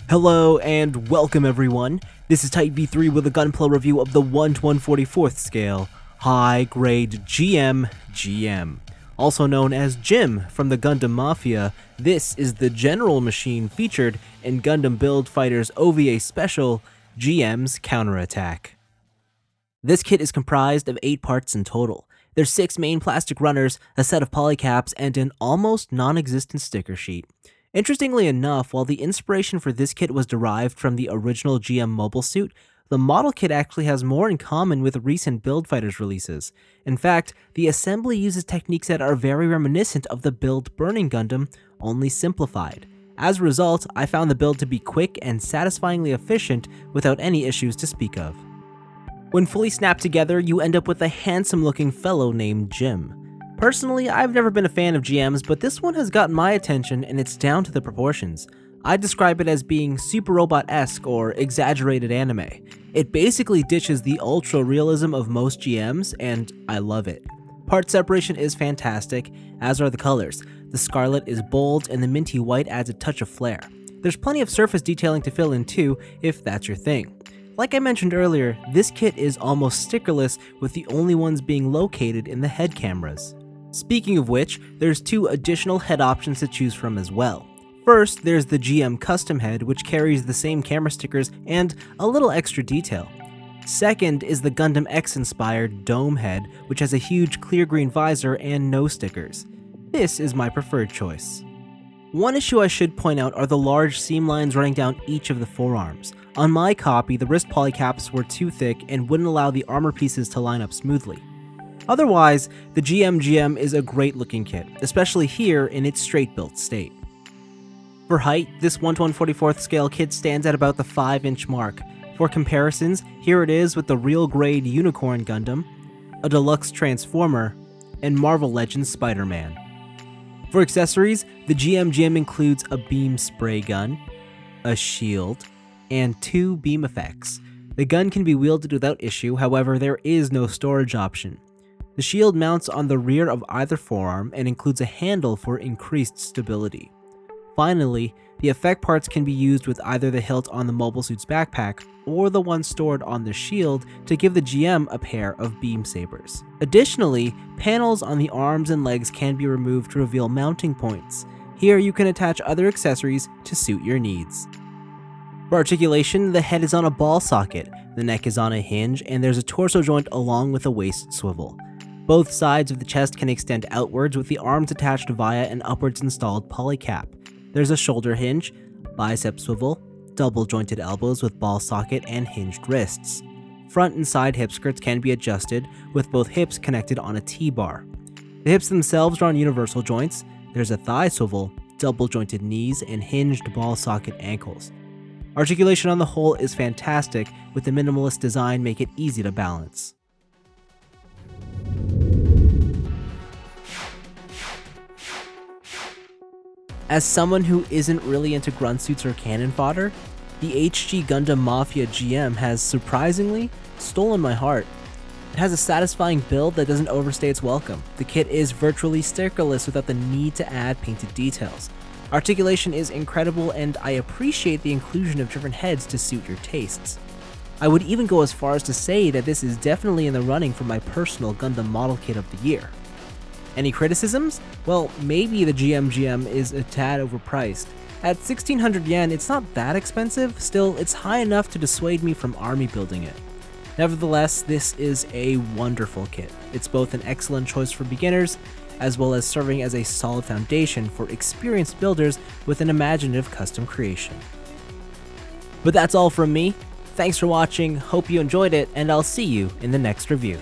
Hello and welcome everyone. This is Type V3 with a gunplay review of the 1/144th scale high grade GM, also known as Jim from the Gundam Mafia. This is the general machine featured in Gundam Build Fighters OVA Special GM's Counterattack. This kit is comprised of 8 parts in total. There's 6 main plastic runners, a set of polycaps, and an almost non-existent sticker sheet. Interestingly enough, while the inspiration for this kit was derived from the original GM mobile suit, the model kit actually has more in common with recent Build Fighters releases. In fact, the assembly uses techniques that are very reminiscent of the Build Burning Gundam, only simplified. As a result, I found the build to be quick and satisfyingly efficient without any issues to speak of. When fully snapped together, you end up with a handsome looking fellow named Jim. Personally, I've never been a fan of GMs, but this one has gotten my attention and it's down to the proportions. I describe it as being super robot-esque or exaggerated anime. It basically ditches the ultra realism of most GMs, and I love it. Part separation is fantastic, as are the colors. The scarlet is bold and the minty white adds a touch of flair. There's plenty of surface detailing to fill in too, if that's your thing. Like I mentioned earlier, this kit is almost stickerless, with the only ones being located in the head cameras. Speaking of which, there's 2 additional head options to choose from as well. First, there's the GM custom head, which carries the same camera stickers and a little extra detail. Second is the Gundam X inspired dome head, which has a huge clear green visor and no stickers. This is my preferred choice. One issue I should point out are the large seam lines running down each of the forearms. On my copy, the wrist polycaps were too thick and wouldn't allow the armor pieces to line up smoothly. Otherwise, the GM is a great looking kit, especially here in its straight built state. For height, this 1/144th scale kit stands at about the 5-inch mark. For comparisons, here it is with the real grade Unicorn Gundam, a deluxe Transformer, and Marvel Legends Spider-Man. For accessories, the GM includes a beam spray gun, a shield, and 2 beam effects. The gun can be wielded without issue, however there is no storage option. The shield mounts on the rear of either forearm and includes a handle for increased stability. Finally, the effect parts can be used with either the hilt on the mobile suit's backpack or the one stored on the shield to give the GM a pair of beam sabers. Additionally, panels on the arms and legs can be removed to reveal mounting points. Here you can attach other accessories to suit your needs. For articulation, the head is on a ball socket, the neck is on a hinge, and there's a torso joint along with a waist swivel. Both sides of the chest can extend outwards with the arms attached via an upwards installed polycap. There's a shoulder hinge, bicep swivel, double jointed elbows with ball socket and hinged wrists. Front and side hip skirts can be adjusted, with both hips connected on a T-bar. The hips themselves are on universal joints. There's a thigh swivel, double jointed knees, and hinged ball socket ankles. Articulation on the whole is fantastic, with the minimalist design make it easy to balance. As someone who isn't really into grunt suits or cannon fodder, the HG Gundam Mafia GM has surprisingly stolen my heart. It has a satisfying build that doesn't overstay its welcome. The kit is virtually stickerless without the need to add painted details. Articulation is incredible, and I appreciate the inclusion of different heads to suit your tastes. I would even go as far as to say that this is definitely in the running for my personal Gundam model kit of the year. Any criticisms? Well, maybe the GM is a tad overpriced. At 1600 yen, it's not that expensive, still it's high enough to dissuade me from army building it. Nevertheless, this is a wonderful kit. It's both an excellent choice for beginners, as well as serving as a solid foundation for experienced builders with an imaginative custom creation. But that's all from me. Thanks for watching, hope you enjoyed it, and I'll see you in the next review.